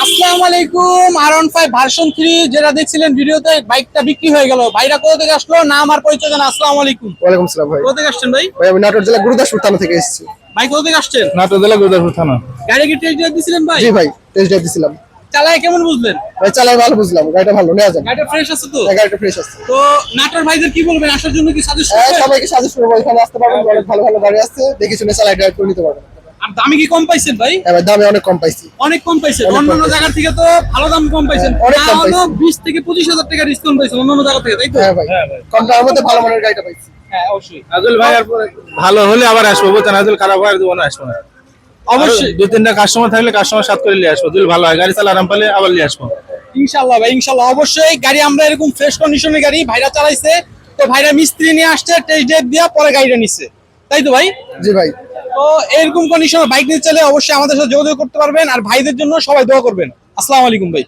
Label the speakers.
Speaker 1: আসসালামু আলাইকুম। R15 version 3 যেটা দেখছিলেন ভিডিওতে, বাইকটা বিক্রি হয়ে গেল। ভাইরা কোথা থেকে আসলো, নাম আর পরিচয় জানা। আসসালামু আলাইকুম।
Speaker 2: ওয়ালাইকুম আসসালাম ভাই।
Speaker 1: কোথা থেকে আসছেন ভাই?
Speaker 2: ভাই আমি নাটোর জেলা গুরুদাসপুর থানা থেকে এসেছি।
Speaker 1: ভাই কোথা থেকে আসছেন?
Speaker 2: নাটোর জেলা গুরুদাসপুর থানা।
Speaker 1: গাড়ি কি টেস্ট ড্রাইভ দিছিলেন ভাই?
Speaker 2: জি ভাই, টেস্ট ড্রাইভ দিছিলাম।
Speaker 1: চালায় কেমন বুঝলেন?
Speaker 2: ভাই চালাই ভালো বুঝলাম, গাড়িটা ভালো নেওয়া যায়।
Speaker 1: গাড়িটা ফ্রেশ আছে তো?
Speaker 2: হ্যাঁ, গাড়িটা ফ্রেশ আছে।
Speaker 1: তো নাটোর ভাইদের কি বলবেন, আসার জন্য কি সাজেস্ট
Speaker 2: হ্যাঁ,
Speaker 1: করবেন?
Speaker 2: সবাইকে সাজেস্ট করবো এখানে আসতে পারবেন, অনেক ভালো ভালো গাড়ি আছে, দেখে শুনে চালাই ড্রাইভ করে নিতে পারবেন।
Speaker 1: আর দামে কি কম পাইছেন ভাই?
Speaker 2: হ্যাঁ ভাই, দামে অনেক কম পাইছি।
Speaker 1: অনেক কম পাইছেন।
Speaker 2: অনেক কম
Speaker 1: অন্যান্য
Speaker 2: পাইছি।
Speaker 1: জায়গা থেকে তো ভালো দাম কম পাইছেন।
Speaker 2: অনেক কম
Speaker 1: তাহলে
Speaker 2: পাইছি।
Speaker 1: 20 থেকে 25,000 টাকা ডিসকাউন্ট পাইছেন অন্যান্য জায়গা থেকে, তাই তো?
Speaker 2: হ্যাঁ ভাই, কম দামের মধ্যে ভালো মানের গাড়িটা পাইছি।
Speaker 1: হ্যাঁ, অবশ্যই।
Speaker 3: নাজুল ভাই আর ভালো হলে আবার আসবো, বুঝছেন? নাজুল খারাপ হয় আর দিব না, আসবো না।
Speaker 1: অবশ্যই
Speaker 3: দু তিনটা কাস্টমার থাকলে কাস্টমার সাথ করে নিয়ে আসবো, যদি ভালো হয় গাড়ি চালা আরাম পেলে আবার নিয়ে আসবো।
Speaker 1: ইনশাআল্লাহ ভাই, ইনশাআল্লাহ। অবশ্যই গাড়ি আমরা এরকম ফ্রেশ কন্ডিশনের গাড়ি ভাইরা চালাইছে, তো ভাইরা মিস্ত্রি নিয়ে আসছে, টেস্ট ড্রাইভ দিয়া পরে গাড়িটা নিচ্ছে, তাই তো ভাই?
Speaker 2: জি ভাই।
Speaker 1: তো এরকম কন্ডিশনের বাইক নিতে চাইলে অবশ্যই আমাদের সাথে যোগাযোগ করতে পারবেন। আর ভাইদের জন্য সবাই দোয়া করবেন। আসসালামু আলাইকুম ভাই।